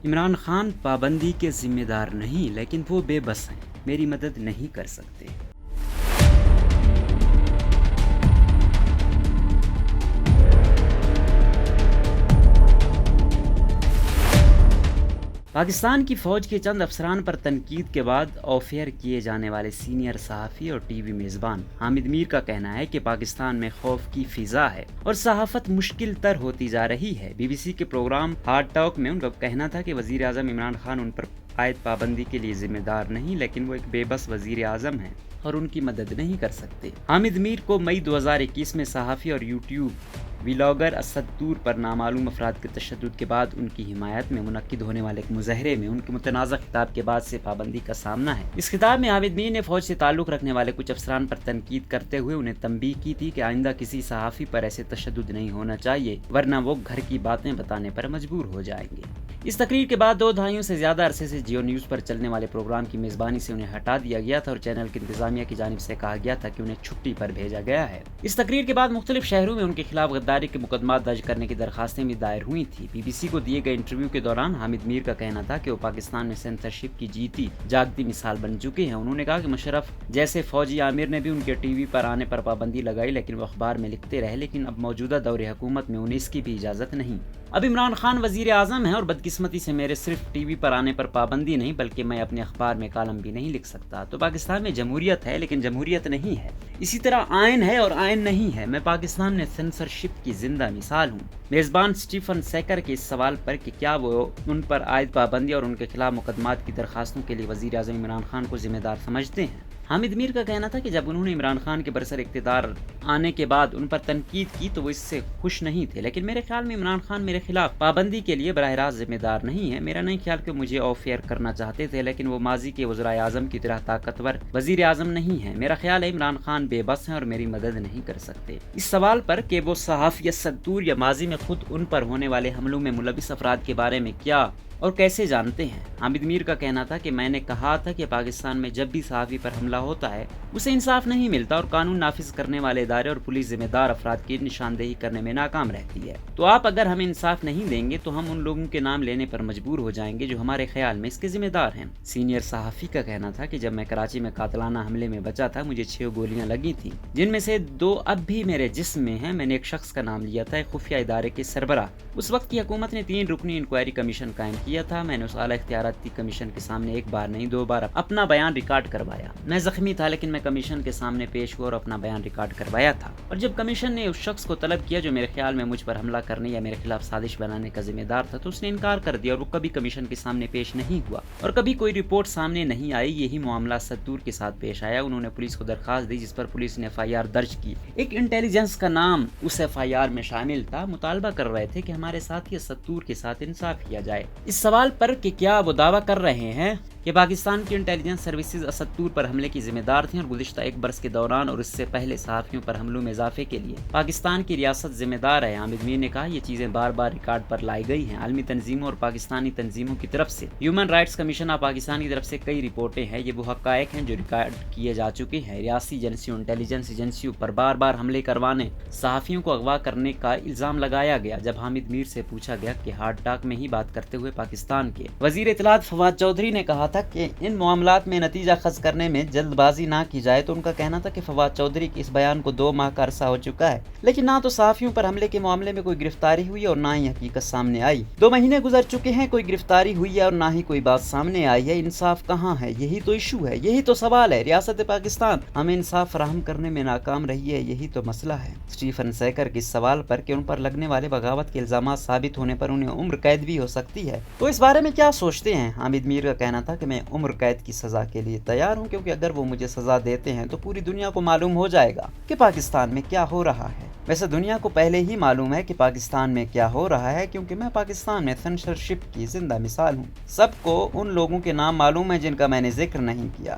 عمران خان پابندی کے ذمہ دار نہیں، لیکن وہ بے بس ہیں، میری مدد نہیں کر سکتے۔ پاکستان کی فوج کے چند افسران پر تنقید کے بعد آف ایئر کیے جانے والے سینئر صحافی اور ٹی وی میزبان حامد میر کا کہنا ہے کہ پاکستان میں خوف کی فضا ہے اور صحافت مشکل تر ہوتی جا رہی ہے۔ بی بی سی کے پروگرام ہارڈ ٹاک میں ان کا کہنا تھا کہ وزیر اعظم عمران خان ان پر عائد پابندی کے لیے ذمہ دار نہیں، لیکن وہ ایک بے بس وزیر اعظم ہیں اور ان کی مدد نہیں کر سکتے۔ حامد میر کو مئی 2021 میں صحافی اور یوٹیوب ویلاگر اسد طور پر نامعلوم افراد کے تشدد کے بعد ان کی حمایت میں منعقد ہونے والے ایک مظاہرے میں ان کے متنازع خطاب کے بعد سے پابندی کا سامنا ہے۔ اس خطاب میں حامد میر نے فوج سے تعلق رکھنے والے کچھ افسران پر تنقید کرتے ہوئے انہیں تنبیہ کی تھی کہ آئندہ کسی صحافی پر ایسے تشدد نہیں ہونا چاہیے، ورنہ وہ گھر کی باتیں بتانے پر مجبور ہو جائیں گے۔ اس تقریر کے بعد 2 دہائیوں سے زیادہ عرصے سے جیو نیوز پر چلنے والے پروگرام کی میزبانی سے انہیں ہٹا دیا گیا تھا اور چینل کی انتظامیہ کی جانب سے کہا گیا تھا کہ انہیں چھٹی پر بھیجا گیا ہے۔ اس تقریر کے بعد مختلف شہروں میں ان کے خلاف غداری کے مقدمات درج کرنے کی درخواستیں بھی دائر ہوئی تھیں۔ بی بی سی کو دیے گئے انٹرویو کے دوران حامد میر کا کہنا تھا کہ وہ پاکستان میں سینسرشپ کی جیتی جاگتی مثال بن چکے ہیں۔ انہوں نے کہا کہ مشرف جیسے فوجی عامر نے بھی ان کے ٹی وی پر آنے پر پابندی لگائی، لیکن وہ اخبار میں لکھتے رہے، لیکن اب موجودہ دور حکومت میں انہیں اس کی بھی اجازت نہیں۔ اب عمران خان وزیر اعظم ہیں اور بدقسمتی سے میرے صرف ٹی وی پر آنے پر پابندی نہیں بلکہ میں اپنے اخبار میں کالم بھی نہیں لکھ سکتا۔ تو پاکستان میں جمہوریت ہے لیکن جمہوریت نہیں ہے، اسی طرح آئین ہے اور آئین نہیں ہے۔ میں پاکستان میں سینسرشپ کی زندہ مثال ہوں۔ میزبان سٹیفن سیکر کے اس سوال پر کہ کیا وہ ان پر عائد پابندی اور ان کے خلاف مقدمات کی درخواستوں کے لیے وزیر اعظم عمران خان کو ذمہ دار سمجھتے ہیں، حامد میر کا کہنا تھا کہ جب انہوں نے عمران خان کے برسر اقتدار آنے کے بعد ان پر تنقید کی تو وہ اس سے خوش نہیں تھے، لیکن میرے خیال میں عمران خان میرے خلاف پابندی کے لیے براہ راست ذمہ دار نہیں ہے۔ میرا نہیں خیال کہ مجھے آف ایئر کرنا چاہتے تھے، لیکن وہ ماضی کے وزرائے اعظم کی طرح طاقتور وزیر اعظم نہیں ہیں۔ میرا خیال ہے عمران خان بے بس ہیں اور میری مدد نہیں کر سکتے۔ اس سوال پر کہ وہ صحافی اسد طور یا ماضی میں خود ان پر ہونے والے حملوں میں ملوث افراد کے بارے میں کیا اور کیسے جانتے ہیں، حامد میر کا کہنا تھا کہ میں نے کہا تھا کہ پاکستان میں جب بھی صحافی پر حملہ ہوتا ہے اسے انصاف نہیں ملتا اور قانون نافذ کرنے والے ادارے اور پولیس ذمہ دار افراد کی نشاندہی کرنے میں ناکام رہتی ہے۔ تو آپ اگر ہمیں انصاف نہیں دیں گے تو ہم ان لوگوں کے نام لینے پر مجبور ہو جائیں گے جو ہمارے خیال میں اس کے ذمہ دار ہیں۔ سینئر صحافی کا کہنا تھا کہ جب میں کراچی میں قاتلانہ حملے میں بچا تھا مجھے 6 گولیاں لگی تھیں، جن میں سے 2 اب بھی میرے جسم میں ہیں۔ میں نے ایک شخص کا نام لیا تھا، ایک خفیہ ادارے کے سربراہ۔ اس وقت کی حکومت نے 3 رکنی انکوائری کمیشن قائم کیا تھا۔ میں نے اس اعلیٰ اختیاراتی کمیشن کے سامنے ایک بار نہیں 2 بار اپنا بیان ریکارڈ کروایا۔ میں زخمی تھا لیکن میں کمیشن کے سامنے پیش ہوا اور اپنا بیان ریکارڈ کروایا تھا، اور جب کمیشن نے اس شخص کو طلب کیا جو میرے خیال میں مجھ پر حملہ کرنے یا میرے خلاف سازش بنانے کا ذمہ دار تھا تو اس نے انکار کر دیا اور وہ کبھی کمیشن کے سامنے پیش نہیں ہوا اور کبھی کوئی رپورٹ سامنے نہیں آئی۔ یہی معاملہ اسد طور کے ساتھ پیش آیا۔ انہوں نے پولیس کو درخواست دی جس پر پولیس نے ایف آئی آر درج کی۔ ایک انٹیلیجنس کا نام اس ایف آئی آر میں شامل تھا۔ مطالبہ کر رہے تھے کہ ہمارے ساتھی اسد طور کے ساتھ انصاف کیا جائے۔ اس سوال پر کہ کیا وہ دعویٰ کر رہے ہیں کہ پاکستان کی انٹیلیجنس سروسز اسد طور پر حملے کی ذمہ دار تھیں اور گزشتہ 1 برس کے دوران اور اس سے پہلے صحافیوں پر حملوں میں اضافے کے لیے پاکستان کی ریاست ذمہ دار ہے، حامد میر نے کہا یہ چیزیں بار بار ریکارڈ پر لائی گئی ہیں۔ عالمی تنظیموں اور پاکستانی تنظیموں کی طرف سے human rights commission of Pakistan کی طرف سے کئی رپورٹیں ہیں۔ یہ وہ حقائق ہیں جو ریکارڈ کیے جا چکے ہیں۔ ریاستی ایجنسیوں انٹیلیجنس ایجنسیوں پر بار بار حملے کروانے، صحافیوں کو اغوا کرنے کا الزام لگایا گیا۔ جب حامد میر سے پوچھا گیا کہ ہارڈ ٹاک میں ہی بات کرتے ہوئے پاکستان کے وزیر اطلاعات فواد چودھری نے کہا تھا کہ ان معاملات میں نتیجہ خیز کرنے میں جلد بازی نہ کی جائے تو ان کا کہنا تھا کہ فواد چودھری کے اس بیان کو 2 ماہ کا عرصہ ہو چکا ہے، لیکن نہ تو صحافیوں پر حملے کے معاملے میں کوئی گرفتاری ہوئی اور نہ ہی حقیقت سامنے آئی۔ 2 مہینے گزر چکے ہیں، کوئی گرفتاری ہوئی ہے اور نہ ہی کوئی بات سامنے آئی ہے۔ انصاف کہاں ہے؟ یہی تو ایشو ہے، یہی تو سوال ہے۔ ریاست پاکستان ہمیں انصاف فراہم کرنے میں ناکام رہی ہے، یہی تو مسئلہ ہے۔ سٹیفن سیکر کے سوال پر کہ ان پر لگنے والے بغاوت کے الزامات ثابت ہونے پر انہیں عمر قید بھی ہو سکتی ہے تو اس بارے میں کیا سوچتے ہیں، حامد میر کا کہنا تھا کہ میں عمر قید کی سزا کے لیے تیار ہوں، کیونکہ اگر وہ مجھے سزا دیتے ہیں تو پوری دنیا کو معلوم ہو جائے گا کہ پاکستان میں کیا ہو رہا ہے۔ ویسے دنیا کو پہلے ہی معلوم ہے کہ پاکستان میں کیا ہو رہا ہے، کیونکہ میں پاکستان میں سینسرشپ کی زندہ مثال ہوں۔ سب کو ان لوگوں کے نام معلوم ہے جن کا میں نے ذکر نہیں کیا۔